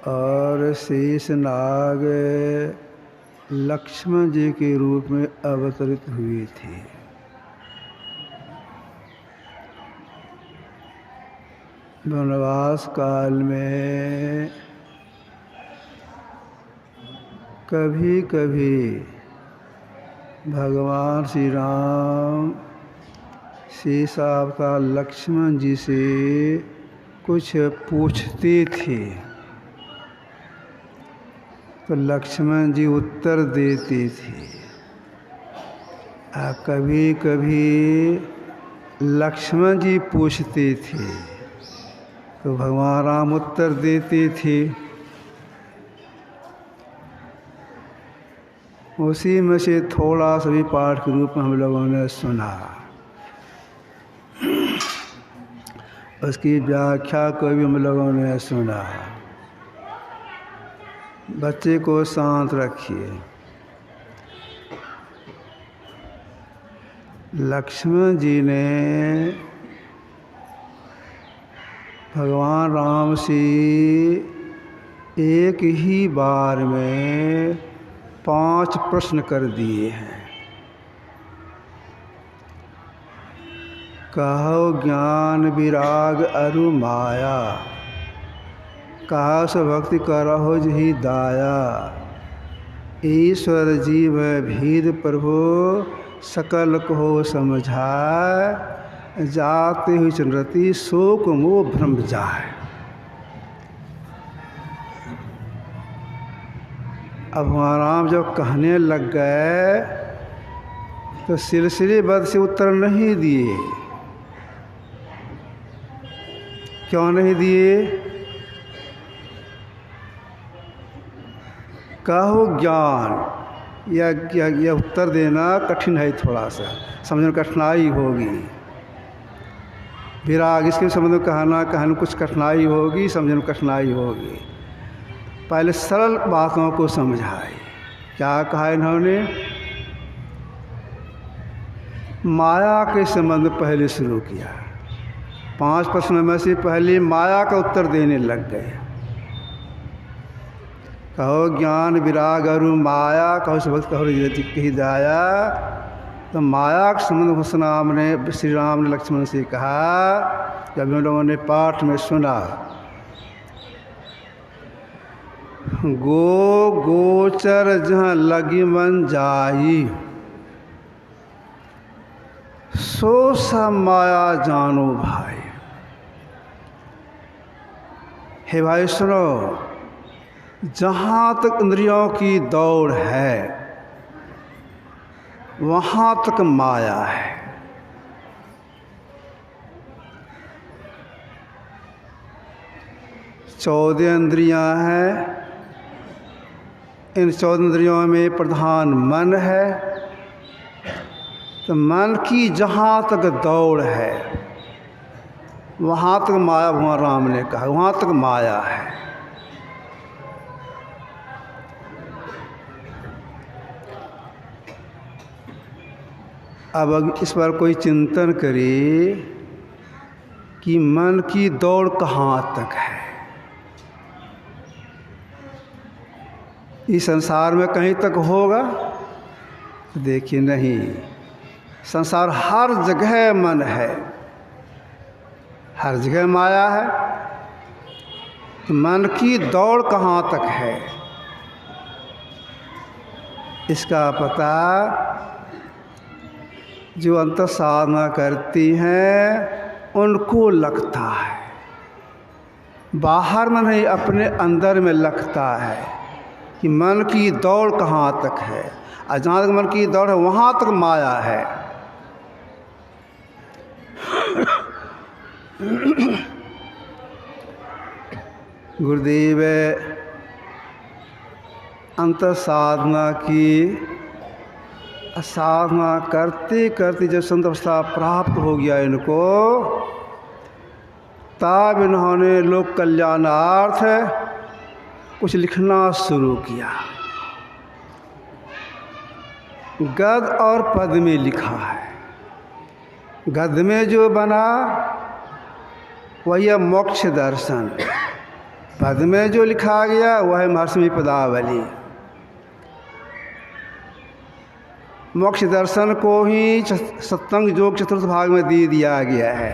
और शेषनाग लक्ष्मण जी के रूप में अवतरित हुए थे। वनवास काल में कभी कभी भगवान श्री राम शेषावतार लक्ष्मण जी से कुछ पूछते थे तो लक्ष्मण जी उत्तर देते थे। कभी कभी लक्ष्मण जी पूछते थे तो भगवान राम उत्तर देते थे। उसी में से थोड़ा सा भी पाठ के रूप में हम लोगों ने सुना। उसकी व्याख्या को भी हम लोगों ने सुना। बच्चे को शांत रखिए। लक्ष्मण जी ने भगवान राम से एक ही बार में 5 प्रश्न कर दिए हैं। कहो ज्ञान विराग अरु माया, कहा सो भक्ति करहो जही दाया। ईश्वर जीव भेद प्रभु सकल को समझाए। जाते हुई चंद्रति शोक मोह भ्रम जाए। अब भगवान राम जब कहने लग गए तो सिलसिलेबद्ध से उत्तर नहीं दिए। क्यों नहीं दिए? कहो ज्ञान, यह उत्तर देना कठिन है, थोड़ा सा समझने में कठिनाई होगी। विराग, इसके संबंध में कहना कुछ कठिनाई होगी, समझने में कठिनाई होगी। पहले सरल बातों को समझाए। क्या कहा इन्होंने? माया के संबंध में पहले शुरू किया। 5 प्रश्न में से पहले माया का उत्तर देने लग गए। कहो ज्ञान विराग अरु माया, कहो भक्त कहो कही दाया। तो माया के संबंध श्री राम ने लक्ष्मण से कहा। जब हम लोगों ने पाठ में सुना, गोचर जहाँ लगी मन जाई, सो सब माया जानो भाई। हे भाई सुनो, जहाँ तक इंद्रियों की दौड़ है वहाँ तक माया है। चौदह इंद्रियाँ हैं। इन 14 इंद्रियों में प्रधान मन है। तो मन की जहाँ तक दौड़ है वहाँ तक माया, भगवान राम ने कहा वहाँ तक माया है। अब इस पर कोई चिंतन करे कि मन की दौड़ कहाँ तक है। इस संसार में कहीं तक होगा? देखिए नहीं, संसार हर जगह मन है, हर जगह माया है। तो मन की दौड़ कहाँ तक है, इसका पता जो अंतर साधना करती हैं उनको लगता है। बाहर में नहीं, अपने अंदर में लगता है कि मन की दौड़ कहाँ तक है। और जहाँ तक मन की दौड़ है वहाँ तक माया है। गुरुदेव अंतर साधना की साधना करते करते जब संत अवस्था प्राप्त हो गया इनको, तब इन्होंने लोक कल्याणार्थ कुछ लिखना शुरू किया। गद्य और पद में लिखा है। गद्य में जो बना वही मोक्ष दर्शन, पद में जो लिखा गया वह है महर्षि पदावली। मोक्ष दर्शन को ही सत्संग योग चतुर्थ भाग में दे दिया गया है।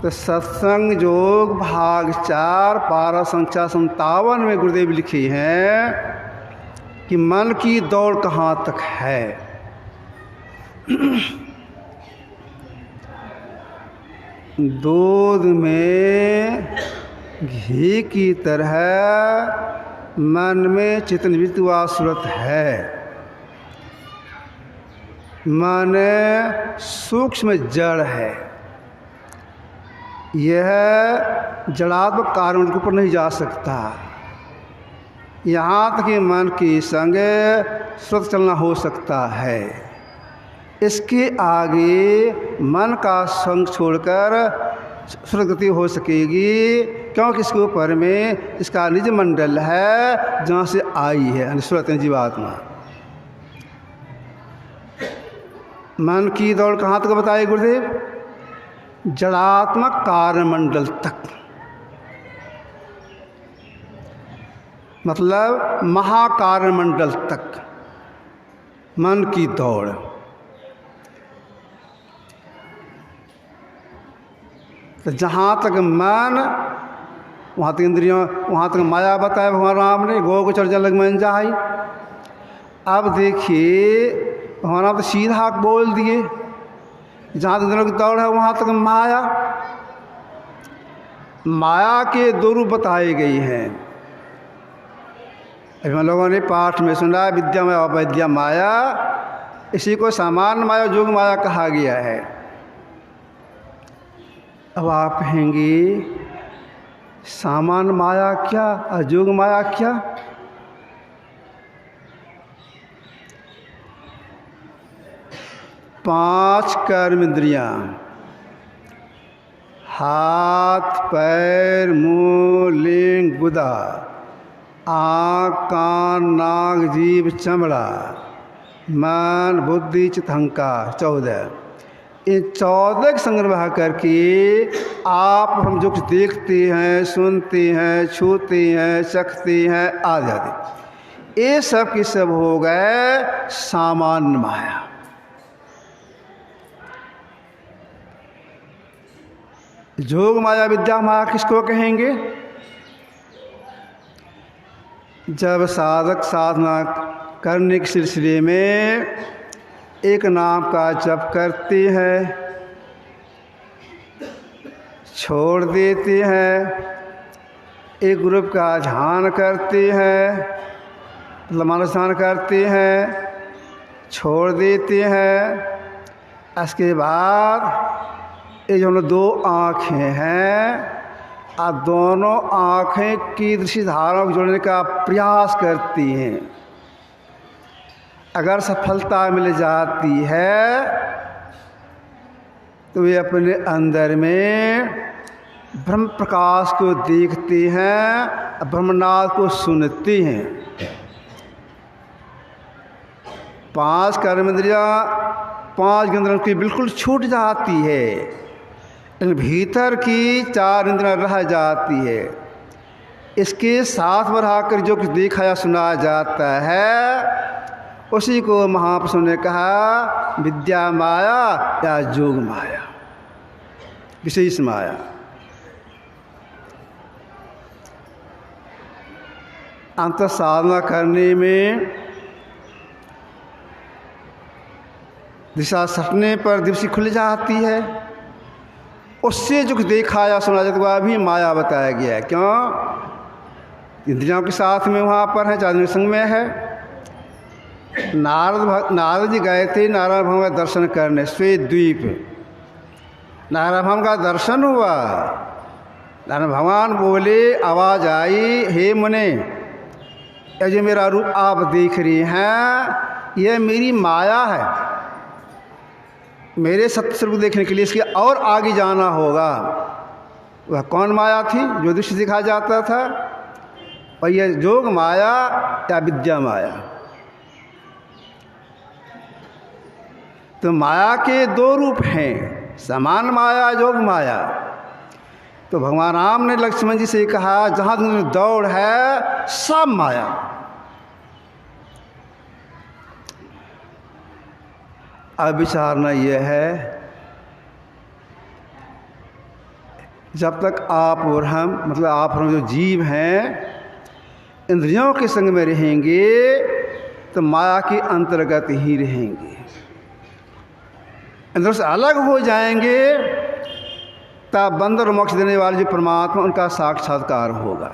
तो सत्संग योग भाग 4 पारा संख्या 57 में गुरुदेव लिखे हैं कि मन की दौड़ कहाँ तक है। दूध में घी की तरह मन में चित्तनवृत्ति व सूरत है। मन सूक्ष्म जड़ है। यह जड़ात्मक कारण के ऊपर नहीं जा सकता। यहाँ तक कि मन के संग स्वतः चलना हो सकता है। इसके आगे मन का संग छोड़कर स्वतः गति हो सकेगी, क्योंकि इसके ऊपर में इसका निज मंडल है जहाँ से आई है स्वत जीवात्मा। मन की दौड़ कहाँ तक बताए गुरुदेव? जड़ात्मक कार्यमंडल तक, मतलब महाकार्यमंडल तक मन की दौड़। तो जहाँ तक मन वहाँ तक इंद्रियों, वहाँ तक माया बताया भगवान राम ने, गो को चर्चा लग मन जाई। अब देखिए भगवान राम तो सीधा बोल दिए, जहाँ तक इंद्रियों की दौड़ है वहाँ तक माया। माया के 2 रूप बताए गए हैं। अभी हम लोगों ने पाठ में सुना विद्या माया अवैद्या माया। इसी को सामान्य माया जोग माया कहा गया है। अब आप कहेंगे सामान्य माया क्या और जोग माया क्या? पांच कर्म इंद्रियां, हाथ पैर मुंह लिंग गुदा, आँख कान नाक जीभ चमड़ा, मन बुद्धि चित्त अहंकार 14। इन 14 का संग्रह करके आप हम जो कुछ देखते हैं, सुनते हैं, छूते हैं, चखते हैं आदि आदि, ये सब के सब हो गए सामान्य माया। जोग माया विद्या माया किसको कहेंगे? जब साधक साधना करने के सिलसिले में एक नाम का जप करते हैं, छोड़ देते हैं, एक ग्रुप का ध्यान करते हैं, मतलब मानस ध्यान करते हैं, छोड़ देते हैं। इसके बाद ये जो 2 आँखें हैं, आप दोनों आँखें की दृष्टि धारा को जोड़ने का प्रयास करती हैं। अगर सफलता मिल जाती है तो वे अपने अंदर में ब्रह्म प्रकाश को देखते हैं, ब्रह्मनाद को सुनते हैं। 5 कर्मेंद्रियाँ 5 इंद्रियों की बिल्कुल छूट जाती है, लेकिन भीतर की 4 इंद्रियाँ रह जाती है। इसके साथ बढ़ाकर जो कुछ देखा या सुना जाता है उसी को महापुरुषों ने कहा विद्या माया या जोग माया, विशेष माया। अंतर साधना करने में दिशा सटने पर दृष्टि खुल जाती है। उससे जो देखा या सुना जाता है वह भी माया बताया गया है। क्यों? इंद्रियों के साथ में वहाँ पर है, चार संग में है। नारद जी गए थे नारायण भगवान का दर्शन करने श्वेत द्वीप। नारायण भगवान का दर्शन हुआ। नारायण भगवान बोले, आवाज़ आई, हे मुने, ये जो मेरा रूप आप देख रहे हैं यह मेरी माया है। मेरे सत्य स्वरूप देखने के लिए इसके और आगे जाना होगा। वह कौन माया थी जो दृश्य दिखा जाता था? और यह जोग माया या विद्या माया। तो माया के 2 रूप हैं, समान माया जोग माया। तो भगवान राम ने लक्ष्मण जी से कहा, जहाँ दौड़ है सब माया। अब विचारना यह है, जब तक आप और हम, मतलब आप और हम जो जीव हैं, इंद्रियों के संग में रहेंगे तो माया के अंतर्गत ही रहेंगे। इंद्रियों से अलग हो जाएंगे तब बंधन और मोक्ष देने वाले जो परमात्मा, उनका साक्षात्कार होगा।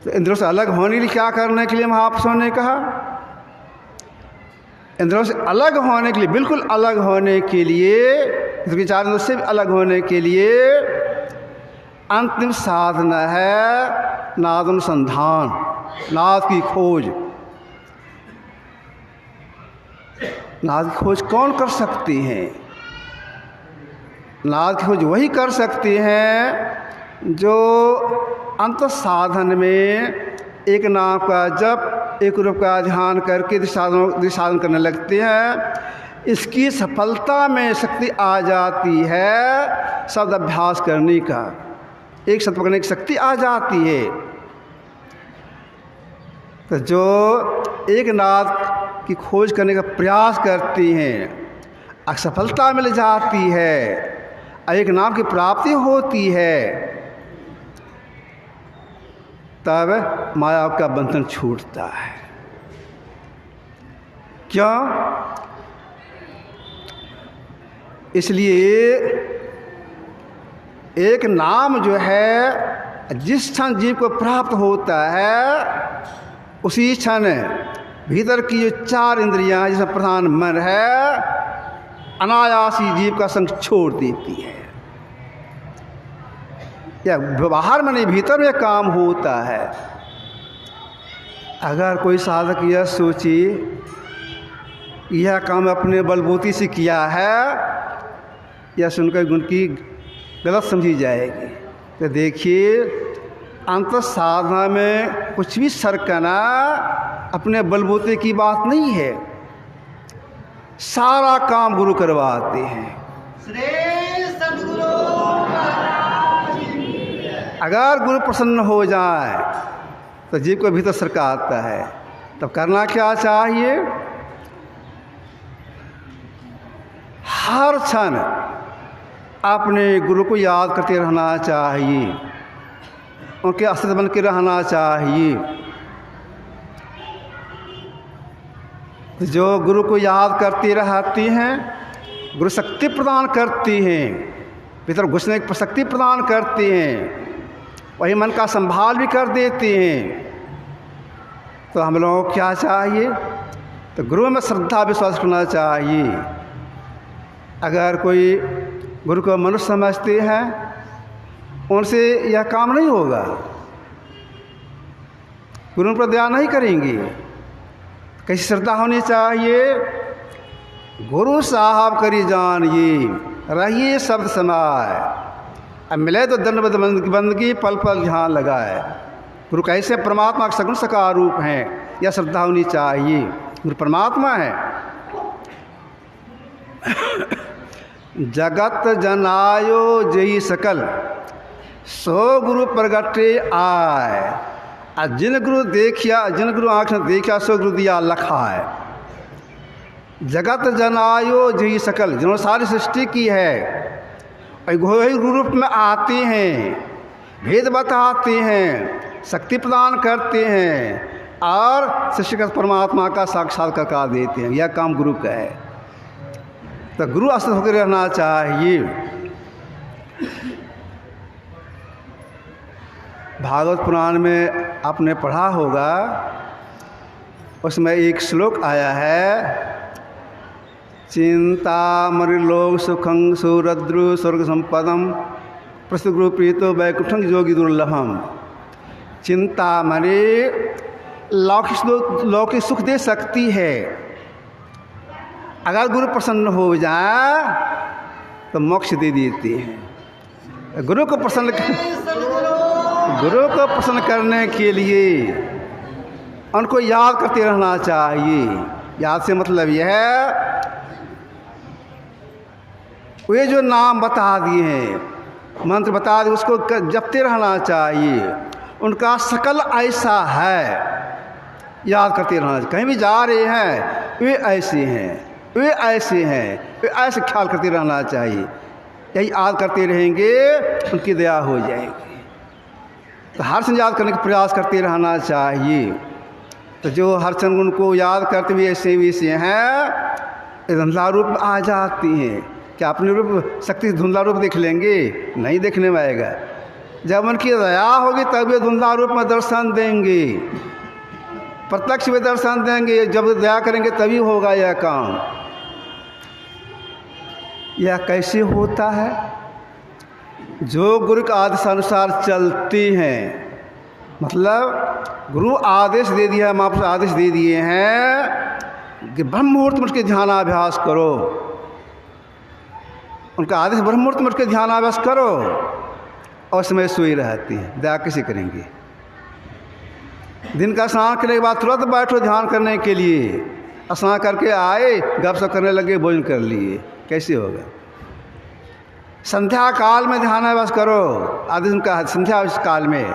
तो इंद्रियों से अलग होने के लिए क्या करने के लिए महापुरुषों ने कहा? इंद्रियों से अलग होने के लिए, बिल्कुल अलग होने के लिए, विचार इंद्रियों से अलग होने के लिए अंतिम साधना है नाद अनुसंधान, नाद की खोज। नाद की खोज कौन कर सकती हैं? नाद की खोज वही कर सकती हैं जो अंत साधन में एक नाम का जप, एक रूप का ध्यान करके साधन करने लगते हैं। इसकी सफलता में शक्ति आ जाती है शब्द अभ्यास करने का, एक शब्द पकड़ने की शक्ति आ जाती है। तो जो एक नाद की खोज करने का प्रयास करती हैं, असफलता मिल जाती है, एक नाम की प्राप्ति होती है, तब माया का बंधन छूटता है। क्यों? इसलिए एक नाम जो है जिस क्षण जीव को प्राप्त होता है, उसी क्षण भीतर की जो चार इंद्रियां हैं, जिसमें प्रधान मन है, अनायास ही जीव का संग छोड़ देती है। या बाहर में नहीं, भीतर में काम होता है। अगर कोई साधक यह सोचे यह काम अपने बलबूती से किया है, या सुनकर गुण की गलत समझी जाएगी, तो देखिए अंत साधना में कुछ भी सरकना अपने बलबूते की बात नहीं है। सारा काम गुरु करवाते हैं। अगर गुरु प्रसन्न हो जाए तो जीव को भीतर सरका आता है। तब करना क्या चाहिए? हर क्षण अपने गुरु को याद करते रहना चाहिए, उनके अस्तित्व बन के रहना चाहिए। जो गुरु को याद करती रहती हैं, गुरु शक्ति प्रदान करती हैं, भीतर घुसने की शक्ति प्रदान करती हैं, वही मन का संभाल भी कर देती हैं। तो हम लोगों को क्या चाहिए? तो गुरु में श्रद्धा विश्वास करना चाहिए। अगर कोई गुरु को मनुष्य समझते हैं, उनसे यह काम नहीं होगा, गुरु पर दया नहीं करेंगे। कैसी श्रद्धा होनी चाहिए? गुरु साहब करी जानिए, रहिए शब्द समाए, अब मिले तो दंड बंदगी पल पल ध्यान लगाए। गुरु कैसे? परमात्मा का सगुण साकार रूप हैं, यह श्रद्धा होनी चाहिए। गुरु परमात्मा है। जगत जनायो जई सकल, सो गुरु प्रगटे आए। जिन गुरु देखिया, जिन गुरु आँख ने देखा, सो गुरु दिया लखाए। जगत जनायो जई सकल, जिन्होंने सारी सृष्टि की है, वही रूप में आते हैं, भेद बताते हैं, शक्ति प्रदान करते हैं और सृष्टिकर्ता परमात्मा का साक्षात्कार कर देते हैं। यह काम गुरु का है। तो गुरु आश्रित होकर रहना चाहिए। भागवत पुराण में आपने पढ़ा होगा, उसमें एक श्लोक आया है, चिंतामणिलोक सुखं सुरद्रु स्वर्ग संपदम प्रस्तुगुरु प्रीतो वैकुंठं योगी दुर्लभम। चिंतामणि लौकिक सुख दे सकती है, अगर गुरु प्रसन्न हो जाए तो मोक्ष दे देती है। गुरु को प्रसन्न करने के लिए उनको याद करते रहना चाहिए। याद से मतलब यह है, वे जो नाम बता दिए हैं, मंत्र बता दे उसको जपते रहना चाहिए। उनका शकल ऐसा है, याद करते रहना चाहिए। कहीं भी जा रहे हैं वे ऐसे हैं, वे ऐसे हैं, वे ऐसे ख्याल करते रहना चाहिए। यही याद करते रहेंगे उनकी दया हो जाएगी। तो हर समय याद करने का प्रयास करते रहना चाहिए। तो जो हर क्षण उनको याद करते हुए ऐसे वैसे हैं, धुंधला रूप में आ जाती हैं। क्या अपने रूप शक्ति धुंधला रूप देख लेंगे? नहीं देखने में आएगा। जब उनकी दया होगी तब वे धुंधला रूप में दर्शन देंगे, प्रत्यक्ष में दर्शन देंगे। जब दया करेंगे तभी होगा यह काम। यह कैसे होता है? जो गुरु के आदेश अनुसार चलती हैं, मतलब गुरु आदेश दे दिया है, महापुरुष आदेश दे दिए हैं कि ब्रह्म मुहूर्त में उसके ध्यानाभ्यास करो। उनका आदेश ब्रह्म मुहूर्त में उसके ध्यानाभ्यास करो, और समय सोई रहती है। दया कैसे करेंगे? दिन का स्नान करने के बाद तुरंत बैठो ध्यान करने के लिए। स्नान करके आए, गपशप करने लगे, भोजन कर लिए, कैसे होगा? संध्या काल में ध्यानाभ्यास करो। आदेश उनका संध्या काल में,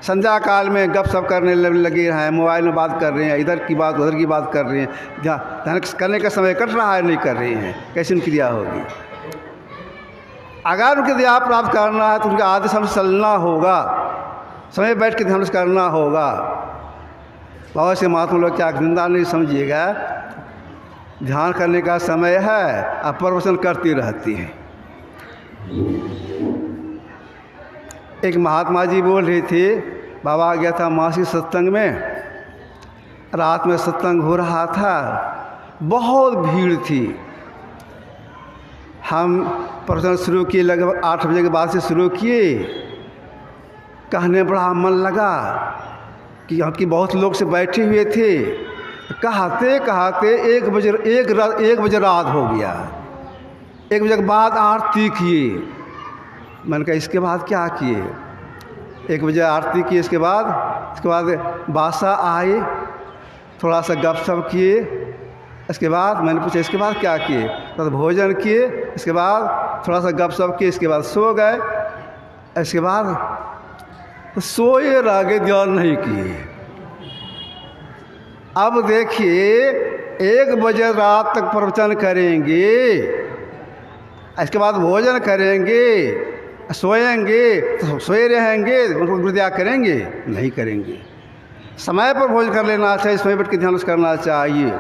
संध्या काल में गपशप करने लगे हैं, मोबाइल में बात कर रहे हैं, इधर की बात उधर की बात कर रहे हैं, ध्यान करने का समय कट रहा है, नहीं कर रहे हैं, कैसे उनकी दया होगी? अगर उनकी दया प्राप्त करना है तो उनके आदेश से चलना होगा, समय बैठ के ध्यान करना होगा। बहुत से महात्मा लोग क्या निंदा नहीं समझिएगा, ध्यान करने का समय है, आप प्रवचन करती रहती हैं। एक महात्मा जी बोल रहे थे, बाबा आ गया था मासिक सत्संग में, रात में सत्संग हो रहा था, बहुत भीड़ थी। हम प्रवचन शुरू किए, लगभग 8 बजे के बाद से शुरू किए। कहने बड़ा मन लगा कि हमकी बहुत लोग से बैठे हुए थे। कहते कहते 1 बजे रात हो गया। 1 बजे के बाद आरती किए। मैंने कहा इसके बाद क्या किए? 1 बजे आरती की, इसके बाद बासा आए, थोड़ा सा गपशप किए। इसके बाद मैंने पूछा इसके बाद क्या किए? तो भोजन किए, इसके बाद थोड़ा सा गपशप किए, इसके बाद सो गए। इसके बाद सोए रह गए, ध्यान नहीं किए। अब देखिए 1 बजे रात तक प्रवचन करेंगे, इसके बाद भोजन करेंगे, सोएंगे, तो सोए रहेंगे, उनको गुरुदया करेंगे? नहीं करेंगे। समय पर भोजन कर लेना चाहिए, समय बैठ के ध्यान करना चाहिए,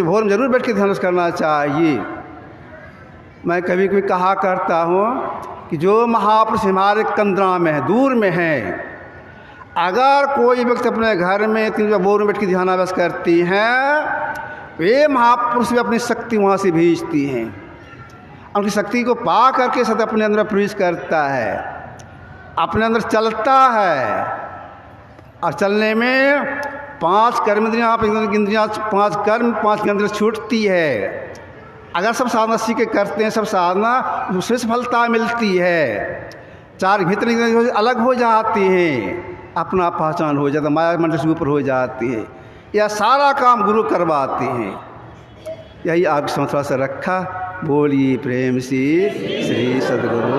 भोर में जरूर बैठ के ध्यान करना चाहिए। मैं कभी कभी कहा करता हूँ कि जो महापुरुष हमारे कंदरा में है, दूर में हैं, अगर कोई व्यक्ति अपने घर में 3 बजे भोर में बैठ के ध्यानाभ्यास करती हैं, वे महापुरुष भी अपनी शक्ति वहाँ से भेजती हैं। उनकी शक्ति को पा करके सदा अपने अंदर प्रवेश करता है, अपने अंदर चलता है। और चलने में 5 कर्मेंद्रियाँ, 5 इंद्रियाँ, 5 कर्म, 5 इंद्रियाँ छूटती है। अगर सब साधना सीख के करते हैं, सब साधना, दूसरे सफलता मिलती है। 4 भीतर इंद्रियाँ अलग हो जाती हैं, अपना पहचान हो जाता, माया मंडल से ऊपर हो जाती है। यह सारा काम गुरु करवाते हैं। यही आपकी समझ से रखा। बोलिए प्रेम से श्री सद्गुरु।